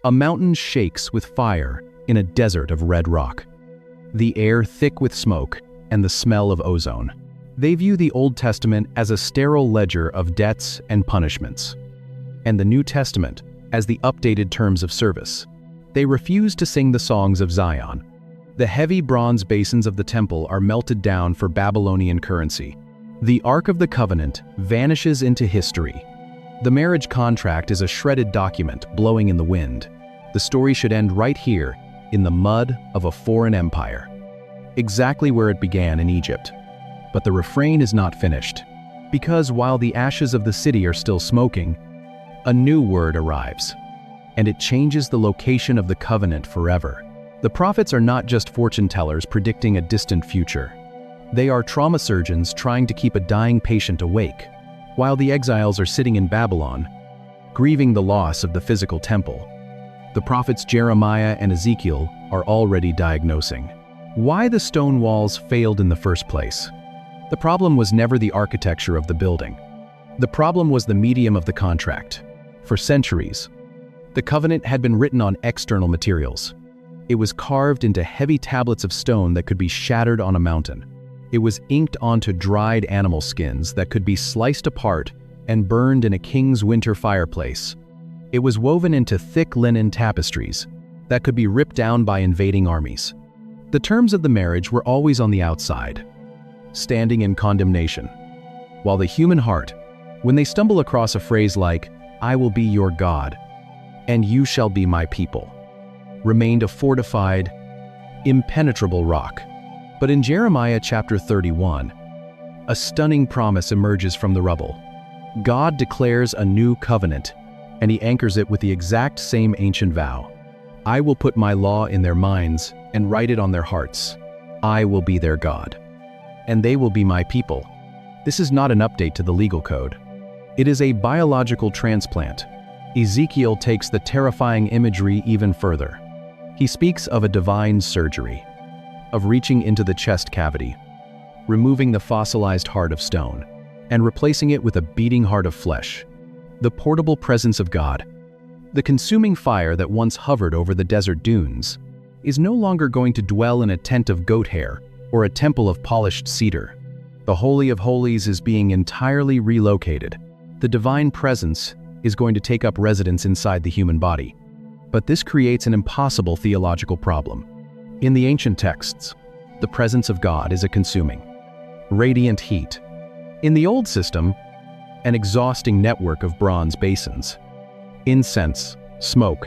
A mountain shakes with fire in a desert of red rock. The air thick with smoke and the smell of ozone. They view the Old Testament as a sterile ledger of debts and punishments, and the New Testament as the updated terms of service. They refuse to sing the songs of Zion. The heavy bronze basins of the temple are melted down for Babylonian currency. The Ark of the Covenant vanishes into history. The marriage contract is a shredded document blowing in the wind. The story should end right here, in the mud of a foreign empire. Exactly where it began in Egypt. But the refrain is not finished, because while the ashes of the city are still smoking, a new word arrives, and it changes the location of the covenant forever. The prophets are not just fortune tellers predicting a distant future. They are trauma surgeons trying to keep a dying patient awake, while the exiles are sitting in Babylon, grieving the loss of the physical temple. The prophets Jeremiah and Ezekiel are already diagnosing why the stone walls failed in the first place. The problem was never the architecture of the building. The problem was the medium of the contract. For centuries, the covenant had been written on external materials. It was carved into heavy tablets of stone that could be shattered on a mountain. It was inked onto dried animal skins that could be sliced apart and burned in a king's winter fireplace. It was woven into thick linen tapestries that could be ripped down by invading armies. The terms of the marriage were always on the outside, standing in condemnation. While the human heart, when they stumble across a phrase like, "I will be your God, and you shall be my people," remained a fortified, impenetrable rock. But in Jeremiah chapter 31, a stunning promise emerges from the rubble. God declares a new covenant, and he anchors it with the exact same ancient vow. "I will put my law in their minds and write it on their hearts. I will be their God, and they will be my people." This is not an update to the legal code. It is a biological transplant. Ezekiel takes the terrifying imagery even further. He speaks of a divine surgery, of reaching into the chest cavity, removing the fossilized heart of stone, and replacing it with a beating heart of flesh. The portable presence of God, the consuming fire that once hovered over the desert dunes, is no longer going to dwell in a tent of goat hair or a temple of polished cedar. The Holy of Holies is being entirely relocated. The divine presence is going to take up residence inside the human body. But this creates an impossible theological problem. In the ancient texts, the presence of God is a consuming, radiant heat. In the old system, an exhausting network of bronze basins, incense, smoke,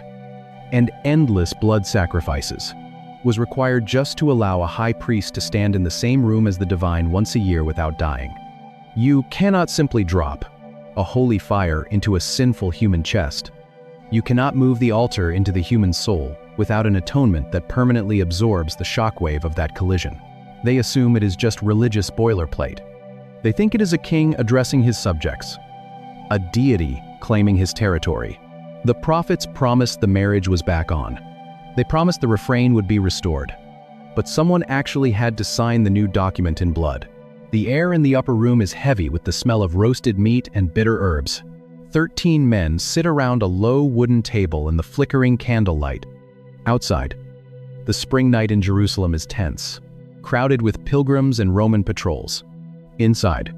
and endless blood sacrifices was required just to allow a high priest to stand in the same room as the divine once a year without dying. You cannot simply drop a holy fire into a sinful human chest. You cannot move the altar into the human soul without an atonement that permanently absorbs the shockwave of that collision. They assume it is just religious boilerplate. They think it is a king addressing his subjects, a deity claiming his territory. The prophets promised the marriage was back on. They promised the refrain would be restored. But someone actually had to sign the new document in blood. The air in the upper room is heavy with the smell of roasted meat and bitter herbs. 13 men sit around a low wooden table in the flickering candlelight. Outside, the spring night in Jerusalem is tense, crowded with pilgrims and Roman patrols. Inside,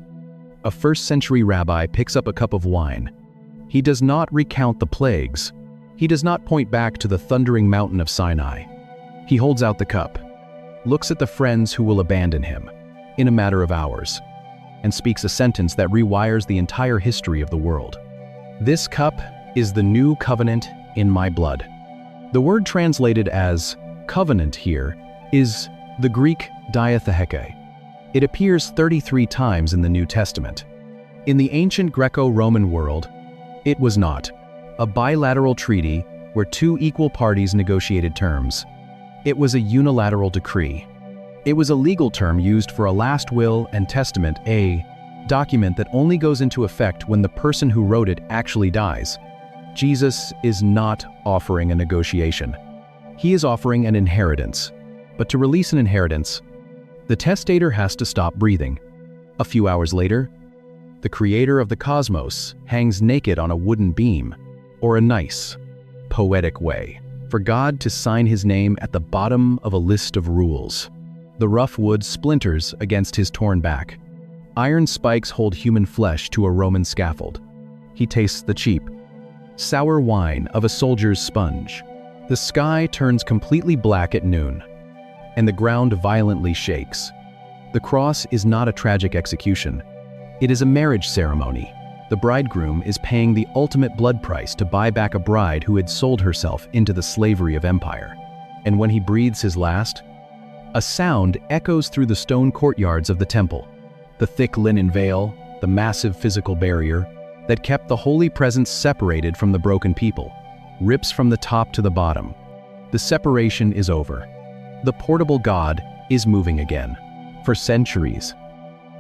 a first-century rabbi picks up a cup of wine. He does not recount the plagues. He does not point back to the thundering mountain of Sinai. He holds out the cup, looks at the friends who will abandon him in a matter of hours, and speaks a sentence that rewires the entire history of the world. "This cup is the new covenant in my blood." The word translated as covenant here is the Greek diatheke. It appears 33 times in the New Testament. In the ancient Greco-Roman world, it was not a bilateral treaty where two equal parties negotiated terms. It was a unilateral decree. It was a legal term used for a last will and testament, a document that only goes into effect when the person who wrote it actually dies. Jesus is not offering a negotiation. He is offering an inheritance. But to release an inheritance, the testator has to stop breathing. A few hours later, the creator of the cosmos hangs naked on a wooden beam, or a naos, poetic way, for God to sign his name at the bottom of a list of rules. The rough wood splinters against his torn back. Iron spikes hold human flesh to a Roman scaffold. He tastes the cheap, sour wine of a soldier's sponge. The sky turns completely black at noon, and the ground violently shakes. The cross is not a tragic execution. It is a marriage ceremony. The bridegroom is paying the ultimate blood price to buy back a bride who had sold herself into the slavery of empire. And when he breathes his last, a sound echoes through the stone courtyards of the temple. The thick linen veil, the massive physical barrier that kept the holy presence separated from the broken people, rips from the top to the bottom. The separation is over. The portable God is moving again. For centuries,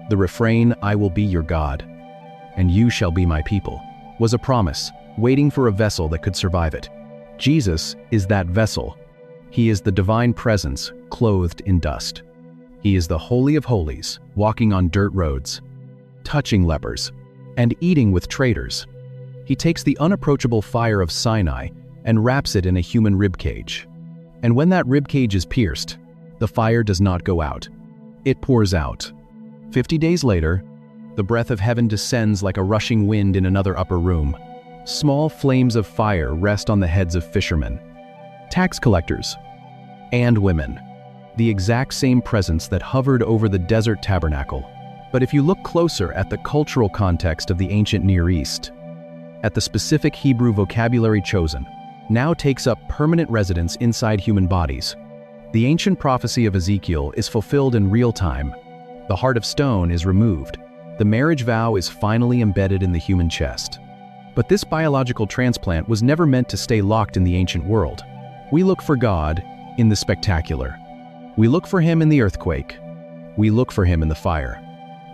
the refrain, "I will be your God, and you shall be my people," was a promise, waiting for a vessel that could survive it. Jesus is that vessel. He is the divine presence, clothed in dust. He is the Holy of Holies, walking on dirt roads, touching lepers, and eating with traitors. He takes the unapproachable fire of Sinai and wraps it in a human ribcage. And when that ribcage is pierced, the fire does not go out. It pours out. 50 days later, the breath of heaven descends like a rushing wind in another upper room. Small flames of fire rest on the heads of fishermen, tax collectors, and women. The exact same presence that hovered over the desert tabernacle. But if you look closer at the cultural context of the ancient Near East, at the specific Hebrew vocabulary chosen, now takes up permanent residence inside human bodies. The ancient prophecy of Ezekiel is fulfilled in real time. The heart of stone is removed. The marriage vow is finally embedded in the human chest. But this biological transplant was never meant to stay locked in the ancient world. We look for God in the spectacular. We look for him in the earthquake. We look for him in the fire.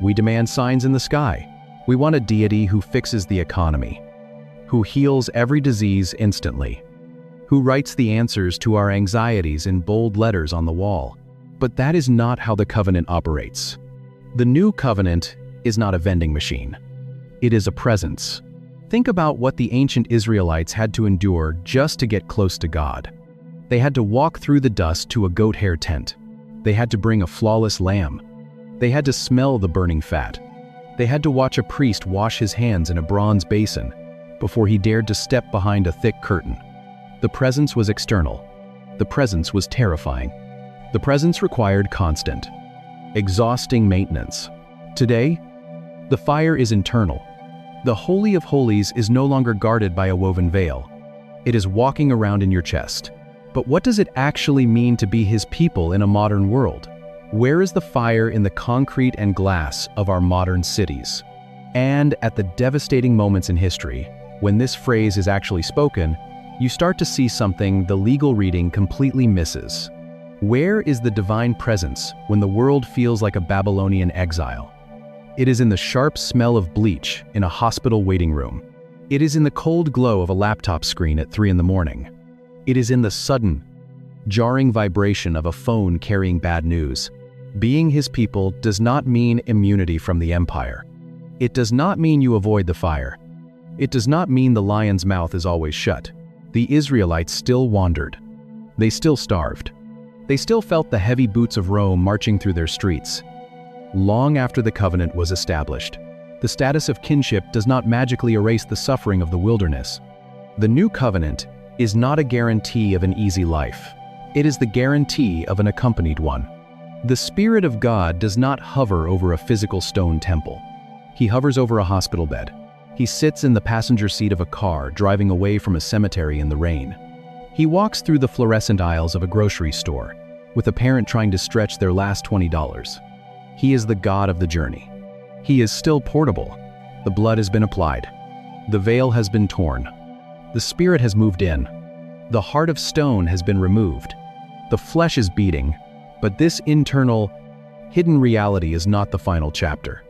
We demand signs in the sky. We want a deity who fixes the economy, who heals every disease instantly, who writes the answers to our anxieties in bold letters on the wall. But that is not how the covenant operates. The new covenant is not a vending machine. It is a presence. Think about what the ancient Israelites had to endure just to get close to God. They had to walk through the dust to a goat hair tent. They had to bring a flawless lamb. They had to smell the burning fat. They had to watch a priest wash his hands in a bronze basin before he dared to step behind a thick curtain. The presence was external. The presence was terrifying. The presence required constant, exhausting maintenance. Today, the fire is internal. The Holy of Holies is no longer guarded by a woven veil. It is walking around in your chest. But what does it actually mean to be his people in a modern world? Where is the fire in the concrete and glass of our modern cities? And at the devastating moments in history, when this phrase is actually spoken, you start to see something the legal reading completely misses. Where is the divine presence when the world feels like a Babylonian exile? It is in the sharp smell of bleach in a hospital waiting room. It is in the cold glow of a laptop screen at 3 a.m. It is in the sudden, jarring vibration of a phone carrying bad news. Being his people does not mean immunity from the empire. It does not mean you avoid the fire. It does not mean the lion's mouth is always shut. The Israelites still wandered. They still starved. They still felt the heavy boots of Rome marching through their streets. Long after the covenant was established, the status of kinship does not magically erase the suffering of the wilderness. The new covenant is not a guarantee of an easy life. It is the guarantee of an accompanied one. The Spirit of God does not hover over a physical stone temple. He hovers over a hospital bed. He sits in the passenger seat of a car driving away from a cemetery in the rain. He walks through the fluorescent aisles of a grocery store, with a parent trying to stretch their last $20. He is the God of the journey. He is still portable. The blood has been applied. The veil has been torn. The Spirit has moved in. The heart of stone has been removed. The flesh is beating, but this internal, hidden reality is not the final chapter.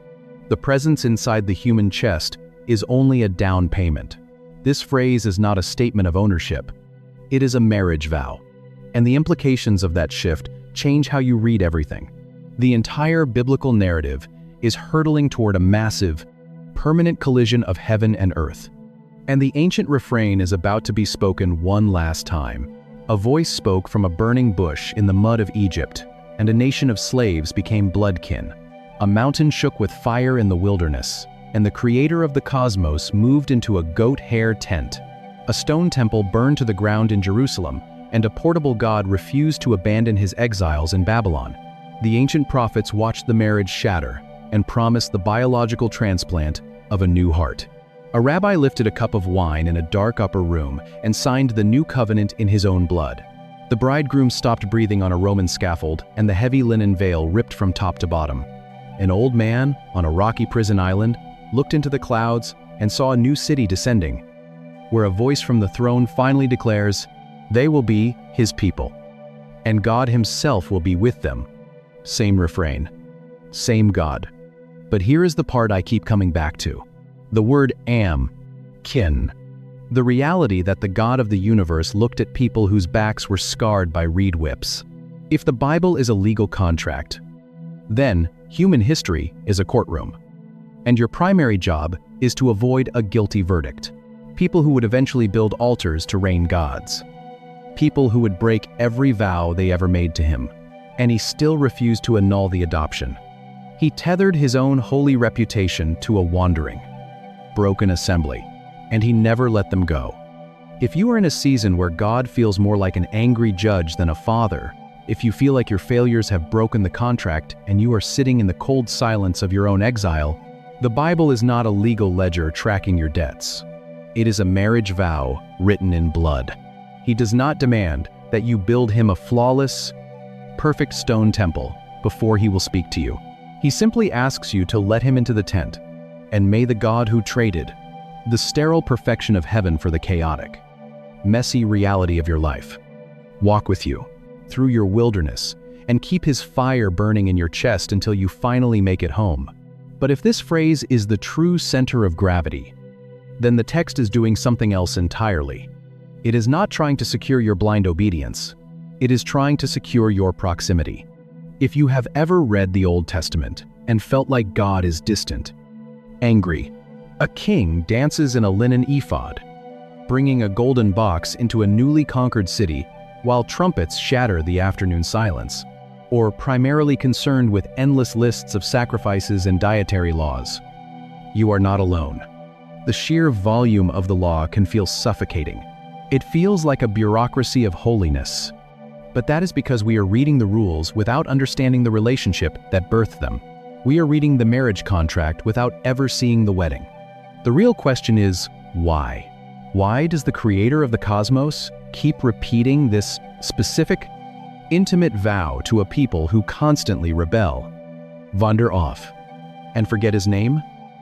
The presence inside the human chest is only a down payment. This phrase is not a statement of ownership. It is a marriage vow. And the implications of that shift change how you read everything. The entire biblical narrative is hurtling toward a massive, permanent collision of heaven and earth. And the ancient refrain is about to be spoken one last time. A voice spoke from a burning bush in the mud of Egypt, and a nation of slaves became bloodkin. A mountain shook with fire in the wilderness, and the creator of the cosmos moved into a goat hair tent. A stone temple burned to the ground in Jerusalem, and a portable god refused to abandon his exiles in Babylon. The ancient prophets watched the marriage shatter and promised the biological transplant of a new heart. A rabbi lifted a cup of wine in a dark upper room and signed the new covenant in his own blood. The bridegroom stopped breathing on a Roman scaffold, and the heavy linen veil ripped from top to bottom. An old man, on a rocky prison island, looked into the clouds and saw a new city descending, where a voice from the throne finally declares, "They will be his people, and God himself will be with them." Same refrain, same God. But here is the part I keep coming back to. The word am, kin. The reality that the God of the universe looked at people whose backs were scarred by reed whips. If the Bible is a legal contract, then human history is a courtroom. And your primary job is to avoid a guilty verdict. People who would eventually build altars to rain gods. People who would break every vow they ever made to him. And he still refused to annul the adoption. He tethered his own holy reputation to a wandering, broken assembly, and he never let them go. If you are in a season where God feels more like an angry judge than a father, if you feel like your failures have broken the contract and you are sitting in the cold silence of your own exile, the Bible is not a legal ledger tracking your debts. It is a marriage vow written in blood. He does not demand that you build him a flawless, perfect stone temple before he will speak to you. He simply asks you to let him into the tent, and may the God who traded the sterile perfection of heaven for the chaotic, messy reality of your life walk with you through your wilderness and keep his fire burning in your chest until you finally make it home. But if this phrase is the true center of gravity, then the text is doing something else entirely. It is not trying to secure your blind obedience. It is trying to secure your proximity. If you have ever read the Old Testament and felt like God is distant, angry, a king dances in a linen ephod, bringing a golden box into a newly conquered city while trumpets shatter the afternoon silence, or primarily concerned with endless lists of sacrifices and dietary laws, you are not alone. The sheer volume of the law can feel suffocating. It feels like a bureaucracy of holiness. But that is because we are reading the rules without understanding the relationship that birthed them. We are reading the marriage contract without ever seeing the wedding. The real question is, why? Why does the creator of the cosmos keep repeating this specific, intimate vow to a people who constantly rebel, wander off, and forget his name?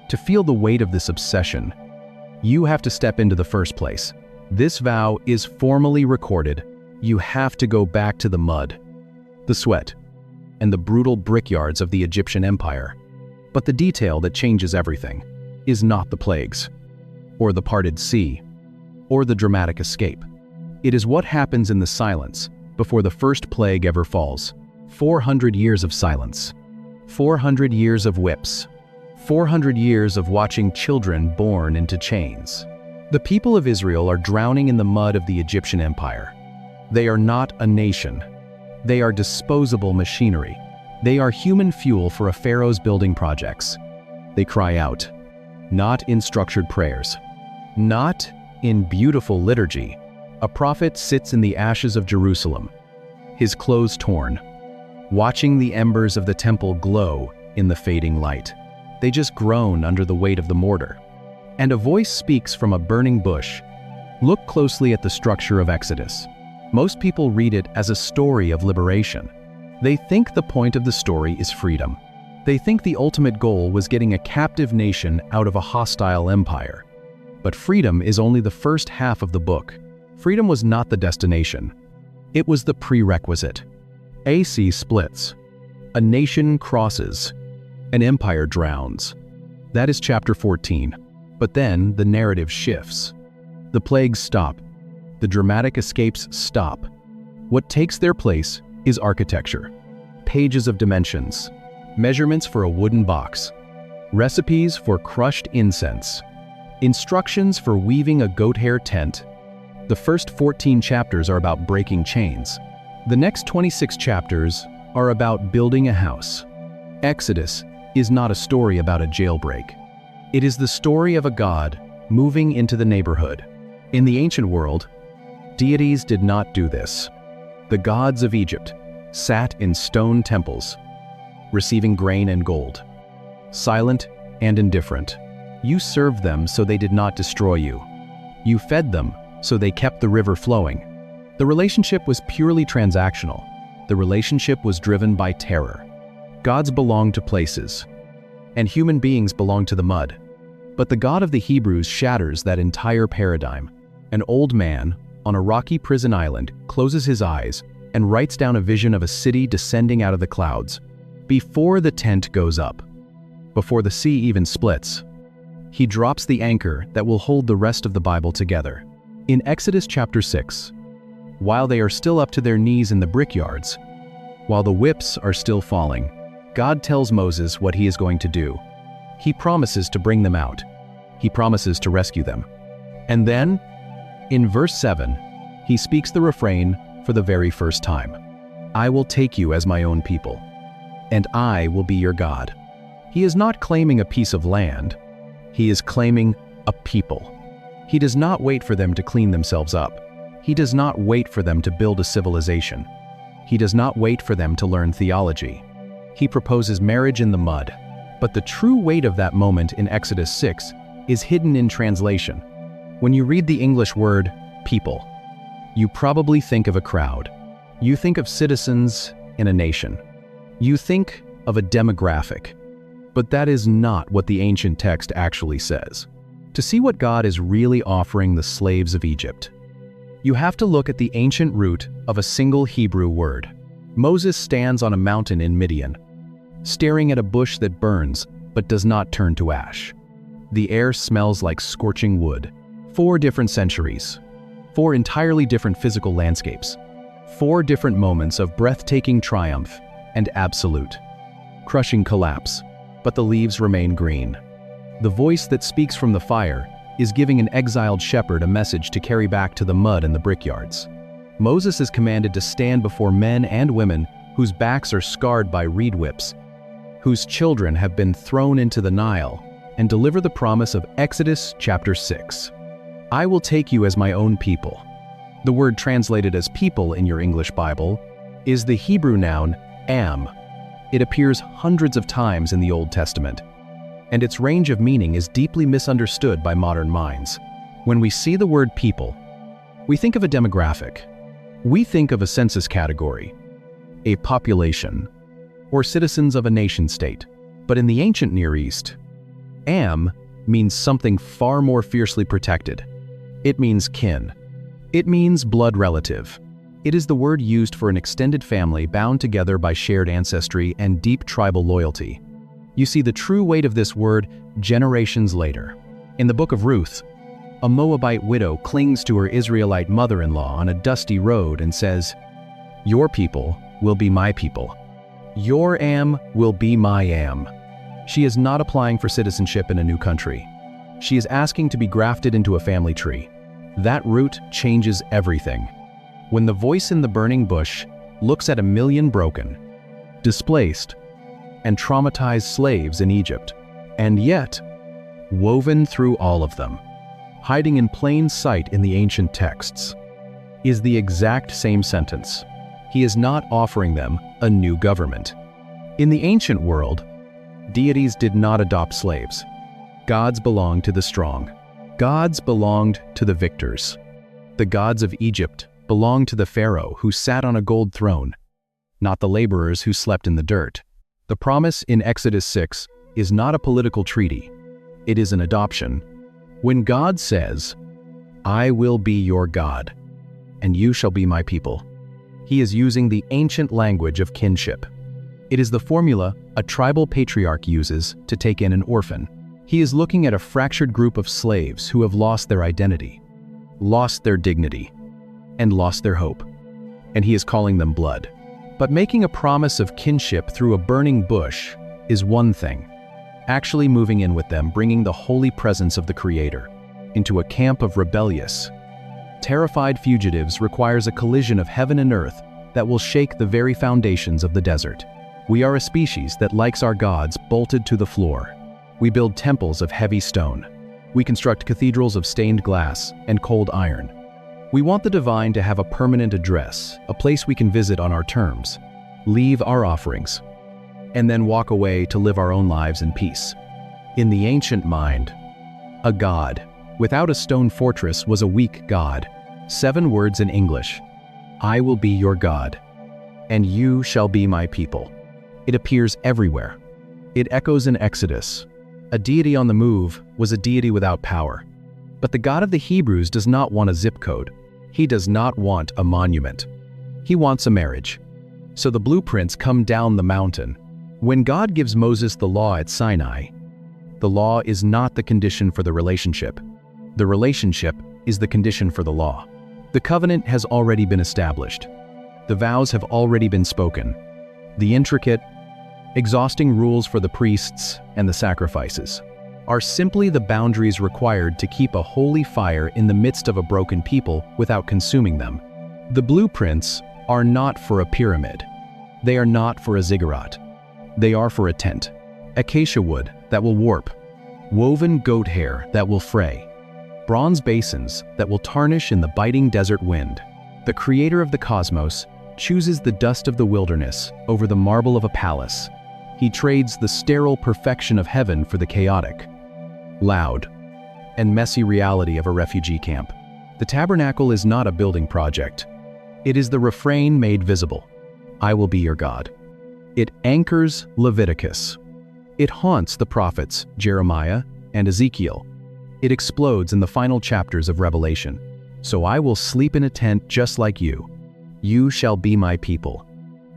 To feel the weight of this obsession, you have to step into the first place. This vow is formally recorded. You have to go back to the mud, the sweat, and the brutal brickyards of the Egyptian empire. But the detail that changes everything is not the plagues, or the parted sea, or the dramatic escape. It is what happens in the silence before the first plague ever falls. 400 years of silence, 400 years of whips, 400 years of watching children born into chains. The people of Israel are drowning in the mud of the Egyptian empire. They are not a nation. They are disposable machinery. They are human fuel for a pharaoh's building projects. They cry out, not in structured prayers, not in beautiful liturgy. A prophet sits in the ashes of Jerusalem, his clothes torn, watching the embers of the temple glow in the fading light. They just groan under the weight of the mortar. And a voice speaks from a burning bush. Look closely at the structure of Exodus. Most people read it as a story of liberation. They think the point of the story is freedom. They think the ultimate goal was getting a captive nation out of a hostile empire. But freedom is only the first half of the book. Freedom was not the destination. It was the prerequisite. A sea splits. A nation crosses. An empire drowns. That is chapter 14. But then the narrative shifts. The plagues stop. The dramatic escapes stop. What takes their place is architecture. Pages of dimensions. Measurements for a wooden box. Recipes for crushed incense. Instructions for weaving a goat hair tent. The first 14 chapters are about breaking chains. The next 26 chapters are about building a house. Exodus is not a story about a jailbreak. It is the story of a God moving into the neighborhood. In the ancient world, deities did not do this. The gods of Egypt sat in stone temples, receiving grain and gold. Silent and indifferent. You served them so they did not destroy you. You fed them so they kept the river flowing. The relationship was purely transactional. The relationship was driven by terror. Gods belonged to places, and human beings belonged to the mud. But the God of the Hebrews shatters that entire paradigm. An old man on a rocky prison island closes his eyes and writes down a vision of a city descending out of the clouds. Before the tent goes up, before the sea even splits, he drops the anchor that will hold the rest of the Bible together. In Exodus chapter 6, while they are still up to their knees in the brickyards, while the whips are still falling, God tells Moses what he is going to do. He promises to bring them out. He promises to rescue them. And then, in verse 7, he speaks the refrain for the very first time. I will take you as my own people, and I will be your God. He is not claiming a piece of land. He is claiming a people. He does not wait for them to clean themselves up. He does not wait for them to build a civilization. He does not wait for them to learn theology. He proposes marriage in the mud. But the true weight of that moment in Exodus 6 is hidden in translation. When you read the English word people, you probably think of a crowd. You think of citizens in a nation. You think of a demographic. But that is not what the ancient text actually says. To see what God is really offering the slaves of Egypt, you have to look at the ancient root of a single Hebrew word. Moses stands on a mountain in Midian, staring at a bush that burns but does not turn to ash. The air smells like scorching wood. 4 different centuries. 4 entirely different physical landscapes. 4 different moments of breathtaking triumph and absolute, crushing collapse, but the leaves remain green. The voice that speaks from the fire is giving an exiled shepherd a message to carry back to the mud and the brickyards. Moses is commanded to stand before men and women whose backs are scarred by reed whips, whose children have been thrown into the Nile, and deliver the promise of Exodus chapter 6. I will take you as my own people. The word translated as people in your English Bible is the Hebrew noun am. It appears hundreds of times in the Old Testament, and its range of meaning is deeply misunderstood by modern minds. When we see the word people, we think of a demographic. We think of a census category, a population, or citizens of a nation-state. But in the ancient Near East, am means something far more fiercely protected. It means kin. It means blood relative. It is the word used for an extended family bound together by shared ancestry and deep tribal loyalty. You see the true weight of this word generations later. In the book of Ruth, a Moabite widow clings to her Israelite mother-in-law on a dusty road and says, "Your people will be my people. Your am will be my am." She is not applying for citizenship in a new country. She is asking to be grafted into a family tree. That root changes everything. When the voice in the burning bush looks at 1,000,000 broken, displaced, and traumatized slaves in Egypt, and yet, woven through all of them, hiding in plain sight in the ancient texts, is the exact same sentence. He is not offering them a new government. In the ancient world, deities did not adopt slaves. Gods belonged to the strong. Gods belonged to the victors. The gods of Egypt belonged to the pharaoh who sat on a gold throne, not the laborers who slept in the dirt. The promise in Exodus 6 is not a political treaty. It is an adoption. When God says, "I will be your God, and you shall be my people," he is using the ancient language of kinship. It is the formula a tribal patriarch uses to take in an orphan. He is looking at a fractured group of slaves who have lost their identity, lost their dignity, and lost their hope, and he is calling them blood. But making a promise of kinship through a burning bush is one thing. Actually moving in with them, bringing the holy presence of the Creator, into a camp of rebellious, terrified fugitives requires a collision of heaven and earth that will shake the very foundations of the desert. We are a species that likes our gods bolted to the floor. We build temples of heavy stone. We construct cathedrals of stained glass and cold iron. We want the divine to have a permanent address, a place we can visit on our terms, leave our offerings, and then walk away to live our own lives in peace. In the ancient mind, a god without a stone fortress was a weak god. 7 words in English: I will be your God, and you shall be my people. It appears everywhere. It echoes in Exodus. A deity on the move was a deity without power. But the God of the Hebrews does not want a zip code. He does not want a monument. He wants a marriage. So the blueprints come down the mountain. When God gives Moses the law at Sinai, the law is not the condition for the relationship. The relationship is the condition for the law. The covenant has already been established. The vows have already been spoken. The intricate, exhausting rules for the priests and the sacrifices are simply the boundaries required to keep a holy fire in the midst of a broken people without consuming them. The blueprints are not for a pyramid. They are not for a ziggurat. They are for a tent. Acacia wood that will warp. Woven goat hair that will fray. Bronze basins that will tarnish in the biting desert wind. The creator of the cosmos chooses the dust of the wilderness over the marble of a palace. He trades the sterile perfection of heaven for the chaotic, loud, and messy reality of a refugee camp. The tabernacle is not a building project. It is the refrain made visible: I will be your God. It anchors Leviticus. It haunts the prophets Jeremiah and Ezekiel. It explodes in the final chapters of Revelation. So I will sleep in a tent just like you. You shall be my people.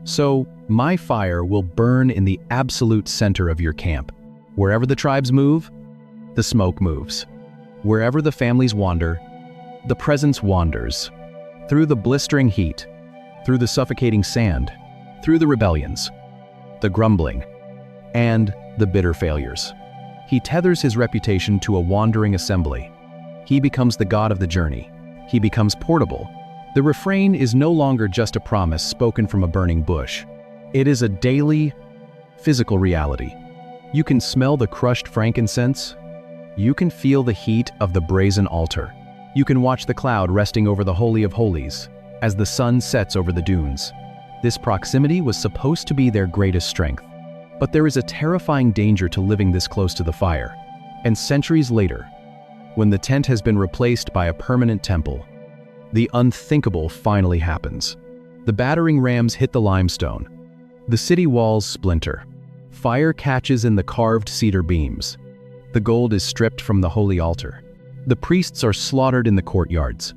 So my fire will burn in the absolute center of your camp. Wherever the tribes move, the smoke moves. Wherever the families wander, the presence wanders. Through the blistering heat, through the suffocating sand, through the rebellions, the grumbling, and the bitter failures. He tethers his reputation to a wandering assembly. He becomes the God of the journey. He becomes portable. The refrain is no longer just a promise spoken from a burning bush. It is a daily, physical reality. You can smell the crushed frankincense. You can feel the heat of the brazen altar. You can watch the cloud resting over the Holy of Holies as the sun sets over the dunes. This proximity was supposed to be their greatest strength. But there is a terrifying danger to living this close to the fire. And centuries later, when the tent has been replaced by a permanent temple, the unthinkable finally happens. The battering rams hit the limestone. The city walls splinter. Fire catches in the carved cedar beams. The gold is stripped from the holy altar. The priests are slaughtered in the courtyards.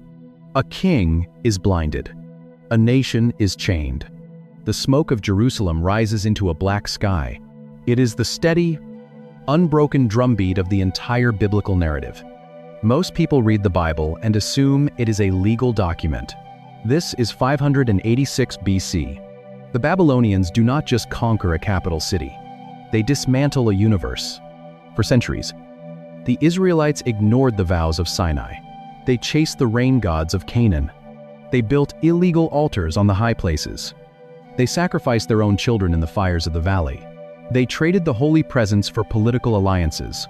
A king is blinded. A nation is chained. The smoke of Jerusalem rises into a black sky. It is the steady, unbroken drumbeat of the entire biblical narrative. Most people read the Bible and assume it is a legal document. This is 586 BC. The Babylonians do not just conquer a capital city. They dismantle a universe. For centuries, the Israelites ignored the vows of Sinai. They chased the rain gods of Canaan. They built illegal altars on the high places. They sacrificed their own children in the fires of the valley. They traded the holy presence for political alliances.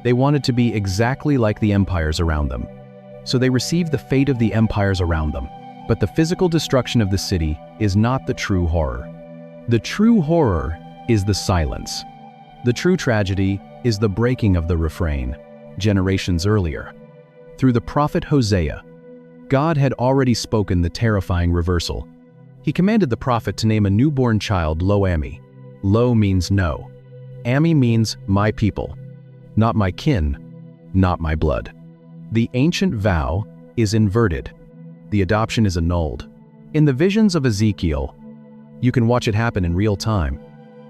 They wanted to be exactly like the empires around them. So they received the fate of the empires around them. But the physical destruction of the city is not the true horror. The true horror is the silence. The true tragedy is the breaking of the refrain, generations earlier. Through the prophet Hosea, God had already spoken the terrifying reversal. He commanded the prophet to name a newborn child Lo-Ammi. Lo means no. Ammi means my people, not my kin, not my blood. The ancient vow is inverted. The adoption is annulled. In the visions of Ezekiel, you can watch it happen in real time.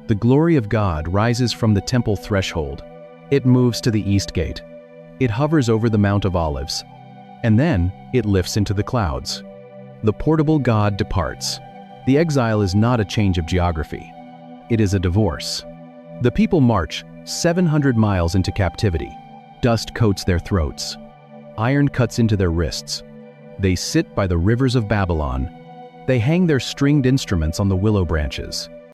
The glory of God rises from the temple threshold. It moves to the east gate. It hovers over the Mount of Olives. And then it lifts into the clouds. The portable God departs. The exile is not a change of geography. It is a divorce. The people march 700 miles into captivity. Dust coats their throats. Iron cuts into their wrists. They sit by the rivers of Babylon. They hang their stringed instruments on the willow branches.